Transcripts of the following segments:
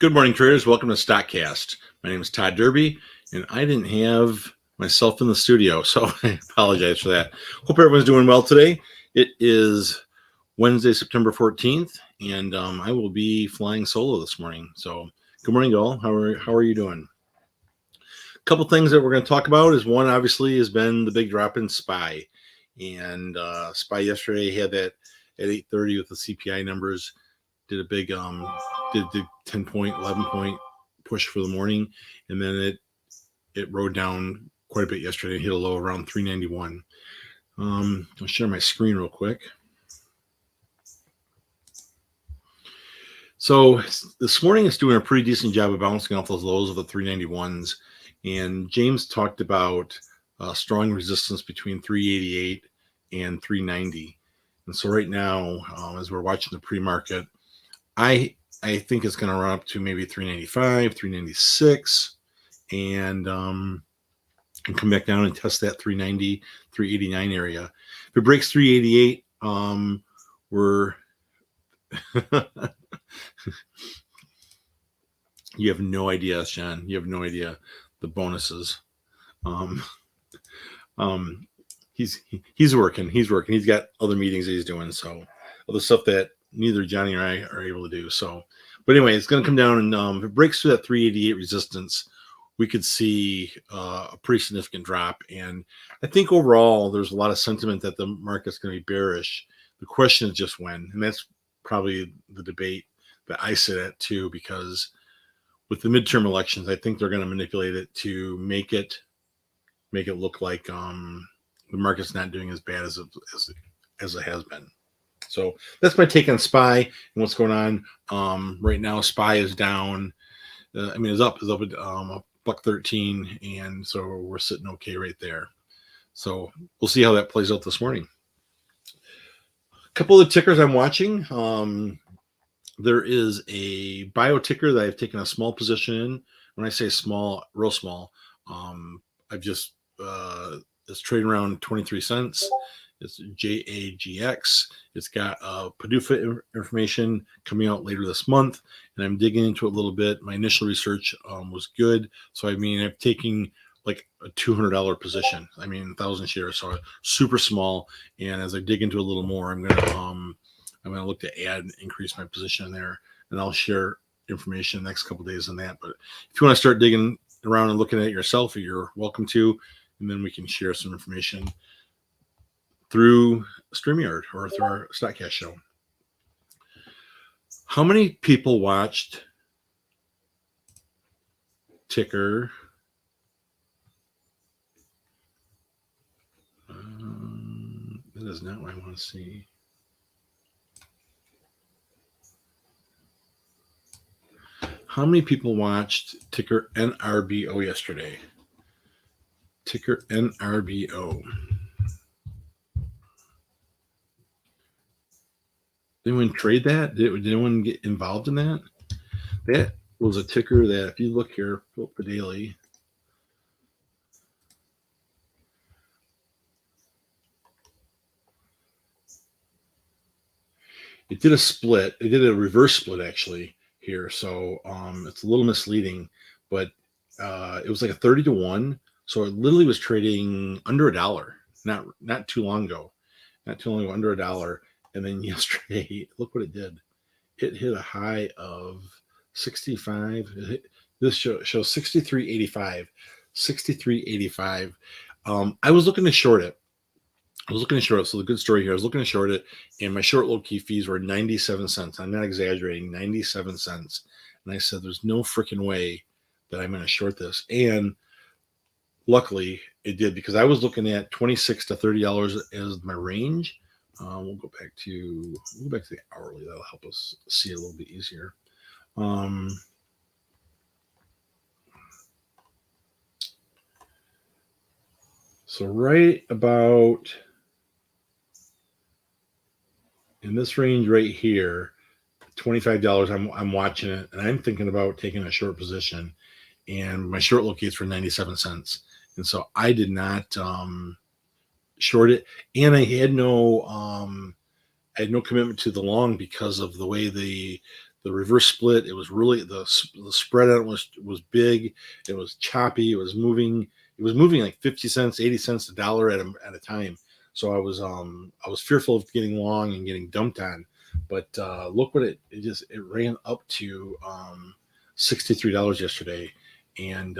Good morning, traders. Welcome to StockCast. My name is Todd Derby, and I didn't have myself in the studio, so I apologize for that. Hope everyone's doing well today. It is Wednesday, September 14th, and I will be flying solo this morning. So good morning, all. How are you doing? A couple things that we're going to talk about is one, obviously, has been the big drop in SPY. And SPY yesterday had that at 8:30 with the CPI numbers. Did a big did the 10 point 11 point push for the morning, and then it rode down quite a bit yesterday, hit a low around 391. I'll share my screen real quick. So this morning it's doing a pretty decent job of bouncing off those lows of the 391s, and James talked about strong resistance between 388 and 390. And so right now, as we're watching the pre-market, I think it's going to run up to maybe 395, 396, and come back down and test that 390, 389 area. If it breaks 388, we're you have no idea, Sean. You have no idea the bonuses. He's working. He's got other meetings that he's doing, so other stuff that neither Johnny or I are able to do. So, but anyway, it's going to come down, and if it breaks through that 388 resistance, we could see a pretty significant drop. And I think overall, there's a lot of sentiment that the market's going to be bearish. The question is just when, and that's probably the debate that I sit at too, because with the midterm elections, I think they're going to manipulate it to make it look like the market's not doing as bad as it has been. So that's my take on SPY and what's going on. Right now, SPY is down. It's up at $1.13, and so we're sitting okay right there. So we'll see how that plays out this morning. A couple of the tickers I'm watching. There is a bio ticker that I've taken a small position in. When I say small, real small, I've just it's trading around 23 cents. It's JAGX. It's got PDUFA information coming out later this month, and I'm digging into it a little bit. My initial research was good, so I'm taking like a $200 position. 1,000 shares, so super small. And as I dig into it a little more, I'm gonna look to increase my position in there, and I'll share information the next couple of days on that. But if you want to start digging around and looking at it yourself, you're welcome to, and then we can share some information through StreamYard or through our StockCast show. How many people watched ticker? That is not what I want to see. How many people watched ticker NRBO yesterday? Ticker NRBO. Did anyone trade that? Did anyone get involved in that? That was a ticker that, if you look here, pull up daily. It did a split. It did a reverse split actually here, so it's a little misleading. But it was like a 30-to-1, so it literally was trading under $1. Not too long ago, under $1. And then yesterday, look what it did. It hit a high of 65. This shows 63.85. 63.85. I was looking to short it. So the good story here, I was looking to short it, and my short low key fees were 97 cents. I'm not exaggerating, 97 cents. And I said, there's no freaking way that I'm going to short this. And luckily it did, because I was looking at $26 to $30 as my range. We'll go back to the hourly. That'll help us see it a little bit easier. So right about in this range right here, $25, I'm watching it, and I'm thinking about taking a short position, and my short locates for 97 cents. And so I did not short it, and I had no commitment to the long because of the way the the reverse split. It was really the spread on it was big. It was choppy. It was moving. It was moving like 50 cents, 80 cents, a dollar at a time. So I was fearful of getting long and getting dumped on. But look what it ran up to $63 yesterday, and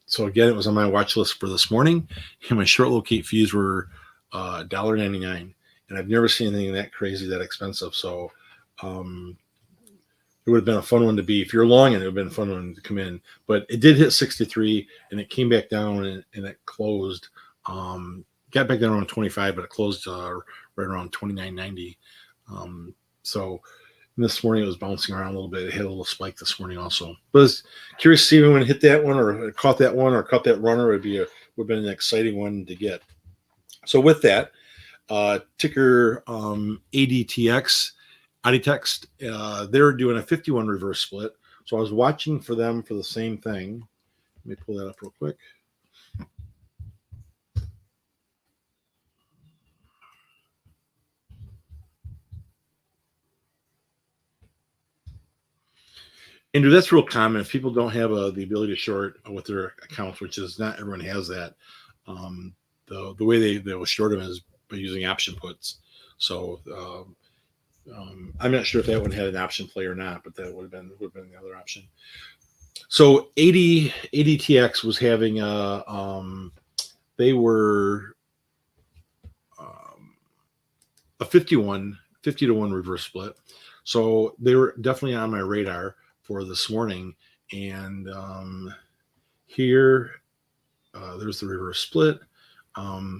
so again, it was on my watch list for this morning, and my short locate fees were $1.99, and I've never seen anything that crazy, that expensive. So it would have been a fun one to be. If you're long, and it would have been a fun one to come in. But it did hit 63, and it came back down, and it closed. Got back down around 25, but it closed right around 29.90. So this morning it was bouncing around a little bit. It hit a little spike this morning also. But I was curious to see if anyone hit that one or caught that one or caught that runner. Would have been an exciting one to get. So with that, ticker ADTX, Aditext, they're doing a 51 reverse split. So I was watching for them for the same thing. Let me pull that up real quick. And dude, that's real common. If people don't have the ability to short with their accounts, which is not everyone has that, the way they will short them is by using option puts. So I'm not sure if that one had an option play or not, but that would have been the other option. So ADTX was having they were a 50 to 1 reverse split. So they were definitely on my radar for this morning. And here, there's the reverse split.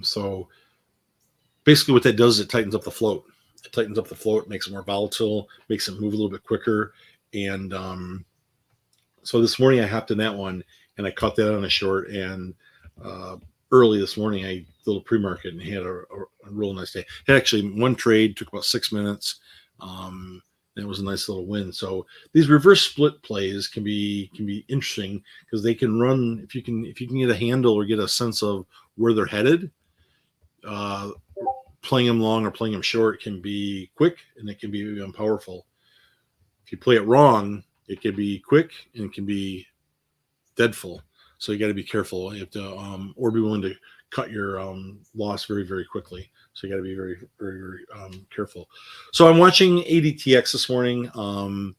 So basically what that does is it tightens up the float. It tightens up the float, makes it more volatile, makes it move a little bit quicker. And so this morning I hopped in that one, and I caught that on a short. And early this morning, I little pre-market and had a real nice day. Had actually one trade, took about 6 minutes. It was a nice little win. So these reverse split plays can be interesting because they can run if you can get a handle or get a sense of where they're headed. Playing them long or playing them short can be quick, and it can be even powerful. If you play it wrong, it can be quick and it can be deadful. So you got to be careful. You have to, or be willing to cut your loss very, very quickly. So you got to be very, very, very careful. So I'm watching ADTX this morning. I'm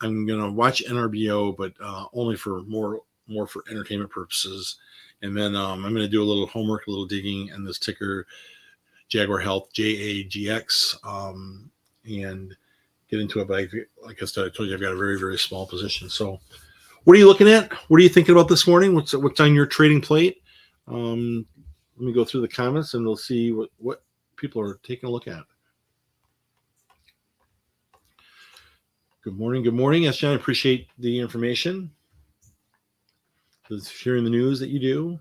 gonna watch NRBO, but only for more for entertainment purposes. And then I'm gonna do a little homework, a little digging, and this ticker Jaguar Health, JAGX, and get into it. But like I said, I told you I've got a very, very small position. So what are you looking at? What are you thinking about this morning? What's on your trading plate? Let me go through the comments, and we'll see what people are taking a look at. Good morning. Good morning. Yes, John, I appreciate the information. Sharing the news that you do.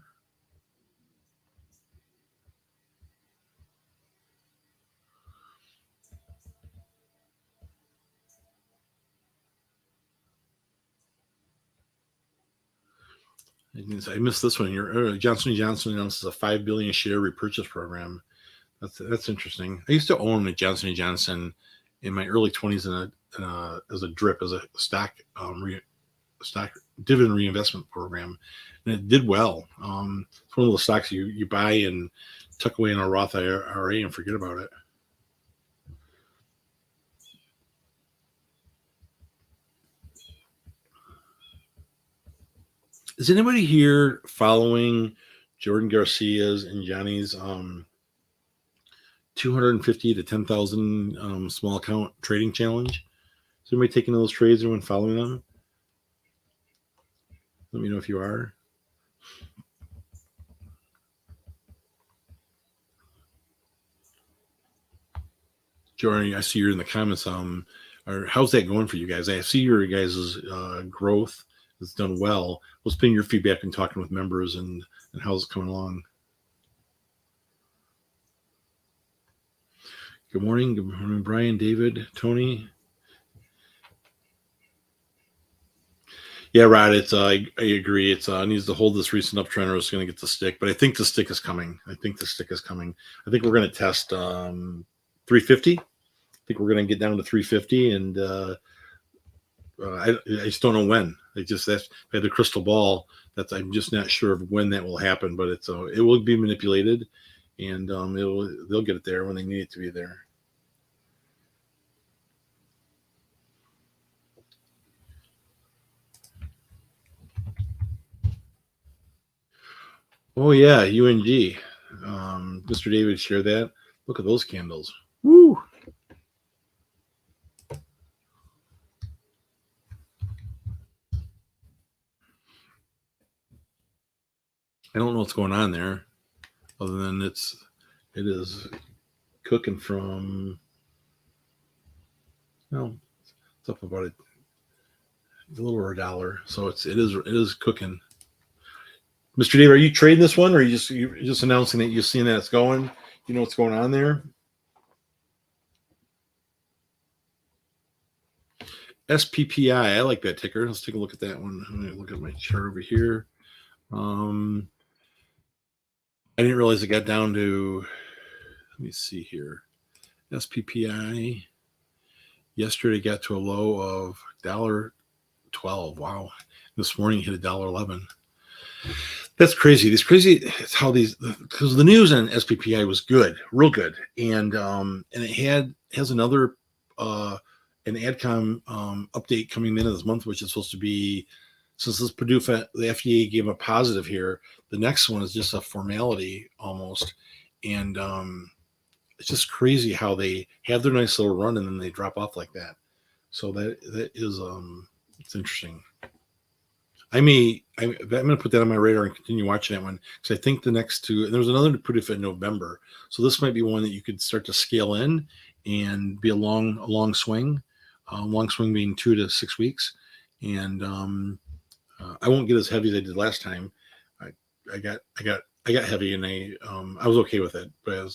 I missed this one. Johnson & Johnson announces a 5 billion share repurchase program. That's interesting. I used to own a Johnson & Johnson in my early 20s as a DRIP, as a stock dividend reinvestment program, and it did well. It's one of those stocks you buy and tuck away in a Roth IRA and forget about it. Is anybody here following Jordan Garcia's and Johnny's 250 to 10,000 small account trading challenge? Is anybody taking those trades? Anyone following them? Let me know if you are. Jordan, I see you're in the comments. How's that going for you guys? I see your guys' growth has done well. What's been your feedback in talking with members, and how's it coming along? Good morning. Good morning, Brian, David, Tony. Yeah, Rod, I agree. It needs to hold this recent uptrend, or it's going to get the stick. But I think the stick is coming. I think we're going to test 350. I think we're going to get down to 350, and I just don't know when. They had the crystal ball. I'm just not sure of when that will happen, but it will be manipulated, and they'll get it there when they need it to be there. Oh yeah, UNG. Mr. David shared that. Look at those candles. Woo! I don't know what's going on there, other than it is cooking from. Well, it's up about a little over $1, so it is cooking. Mr. Dave, are you trading this one, or you're just announcing that you've seen that it's going? You know what's going on there? SPPI, I like that ticker. Let's take a look at that one. I'm going to look at my chart over here. I didn't realize it got down to. Let me see here. SPPI yesterday got to a low of $1.12. Wow. This morning hit $1.11. That's crazy. It's how because the news on SPPI was good, real good, and it has another an AdCom update coming in this month, which is supposed to be, since this PDUFA, the FDA gave a positive here. The next one is just a formality almost, and it's just crazy how they have their nice little run and then they drop off like that. So that is it's interesting. I'm going to put that on my radar and continue watching that one, because I think the next two, and there was another PDUFA in November, so this might be one that you could start to scale in and be a long swing. Long swing being 2 to 6 weeks, and I won't get as heavy as I did last time. I got heavy, and I was okay with it, but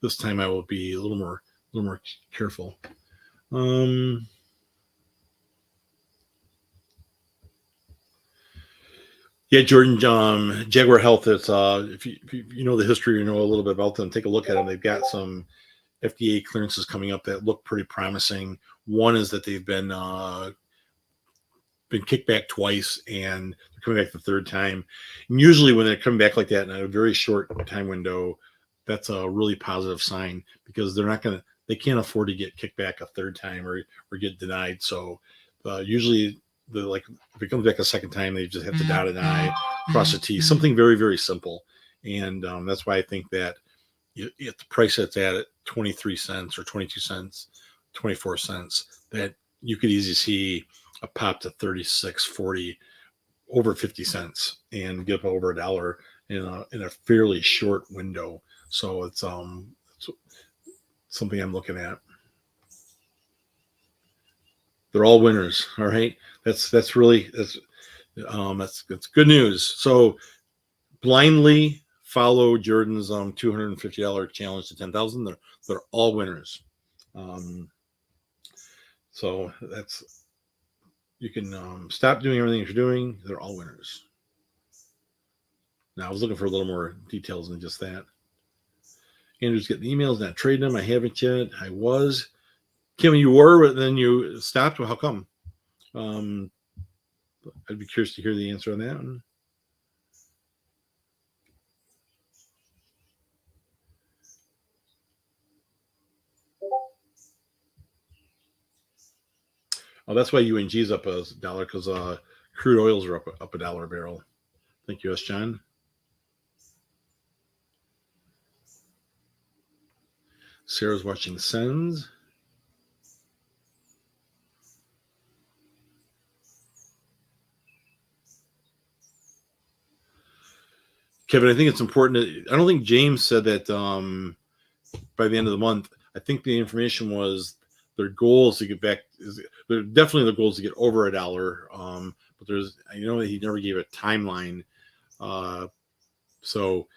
this time I will be a little more careful. Yeah, Jordan, Jaguar Health. It's if you know the history, you know a little bit about them. Take a look at them. They've got some FDA clearances coming up that look pretty promising. One is that they've been kicked back twice, and they're coming back the third time. And usually, when they're coming back like that in a very short time window, that's a really positive sign, because they can't afford to get kicked back a third time or get denied. So usually, if it comes back a second time, they just have to dot an I, cross a T, something very, very simple. And that's why I think that if the price that's at 23 cents or 22 cents, 24 cents, that you could easily see a pop to 36, 40, over 50 cents and get up over $1 in a fairly short window. So it's something I'm looking at. They're all winners. All right. That's good news. So blindly follow Jordan's $250 challenge to 10,000. They're all winners. So you can stop doing everything you're doing. They're all winners. Now I was looking for a little more details than just that. Andrew's getting emails, not trading them. I haven't yet. I was. Kim, you were, but then you stopped. Well, how come? I'd be curious to hear the answer on that one. Oh, that's why UNG's up $1, because crude oils are up $1 a barrel. Thank you, S. John. Sarah's watching Sens. Kevin, I think it's important. I don't think James said that by the end of the month. I think the information was their goal is to get back. They're definitely the goal is to get over $1. But he never gave a timeline. So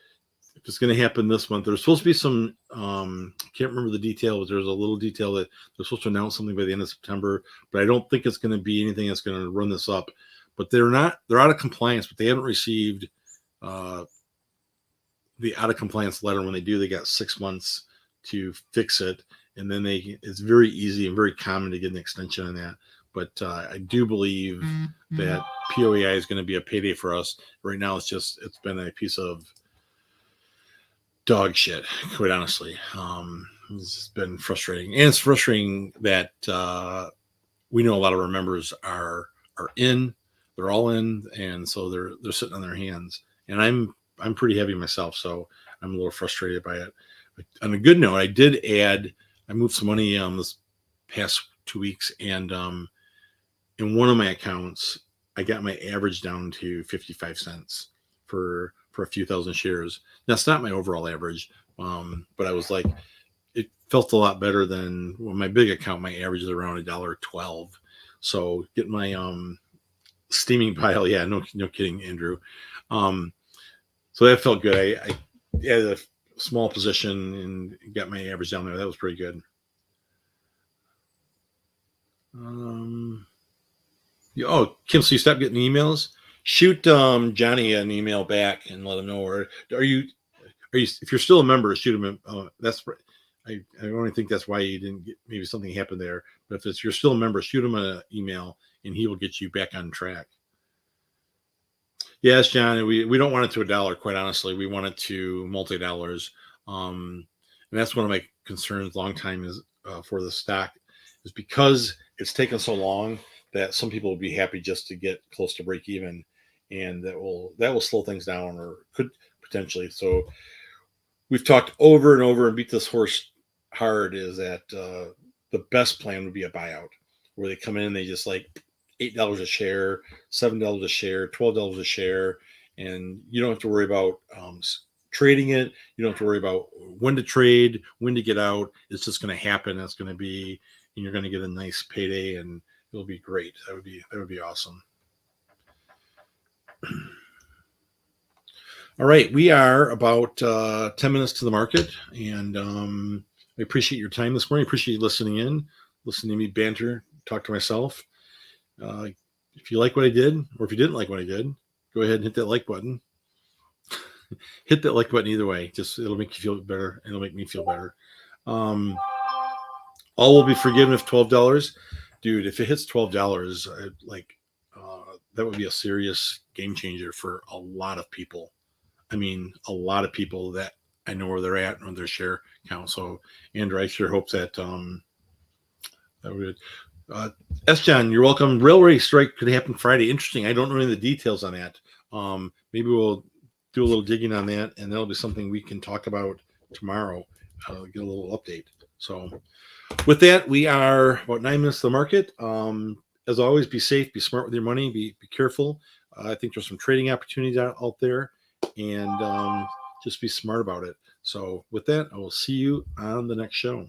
if it's going to happen this month, there's supposed to be some. Can't remember the detail, but there's a little detail that they're supposed to announce something by the end of September. But I don't think it's going to be anything that's going to run this up. But they're out of compliance, but they haven't received the out of compliance letter. When they do, they got 6 months to fix it, and then it's very easy and very common to get an extension on that. but I do believe that POEI is going to be a payday for us. Right now, it's been a piece of dog shit, quite honestly. It's been frustrating, and it's frustrating that we know a lot of our members are in, they're all in, and so they're sitting on their hands. And I'm pretty heavy myself, so I'm a little frustrated by it. But on a good note, I moved some money this past 2 weeks, and in one of my accounts, I got my average down to 55 cents for a few thousand shares. That's not my overall average, but I was like, it felt a lot better than my big account. My average is around $1.12. So get my steaming pile. Yeah, no kidding, Andrew. So that felt good. I had a small position and got my average down there. That was pretty good. Kim, so you stopped getting emails? Shoot Johnny an email back and let him know. Or are you if you're still a member, shoot him. That's I only think that's why you didn't get, maybe something happened there. But if you're still a member, shoot him an email and he will get you back on track. Yes, John, we don't want it to $1, quite honestly. We want it to multi-dollars. And that's one of my concerns long time is for the stock is because it's taken so long that some people will be happy just to get close to break even, and that will slow things down or could potentially. So we've talked over and over and beat this horse hard is that the best plan would be a buyout where they come in and they just like $8 a share, $7 a share, $12 a share, and you don't have to worry about trading it. You don't have to worry about when to trade, when to get out. It's just going to happen. That's going to be, and you're going to get a nice payday, and it'll be great. That would be awesome. All right, we are about 10 minutes to the market, and I appreciate your time this morning. I appreciate you listening to me banter, talk to myself. If you like what I did, or if you didn't like what I did, go ahead and hit that like button. Hit that like button either way. Just it'll make you feel better. It'll make me feel better. All will be forgiven if $12. Dude, if it hits $12, that would be a serious game changer for a lot of people. I mean, a lot of people that I know where they're at and their share count. So, Andrew, I sure hope that that would. S. John, you're welcome. Railway strike could happen Friday. Interesting. I don't know any of the details on that. Maybe we'll do a little digging on that, and that'll be something we can talk about tomorrow. Get a little update. So, with that, we are about 9 minutes to the market. As always, be safe, be smart with your money, be careful. I think there's some trading opportunities out there, and just be smart about it. So, with that, I will see you on the next show.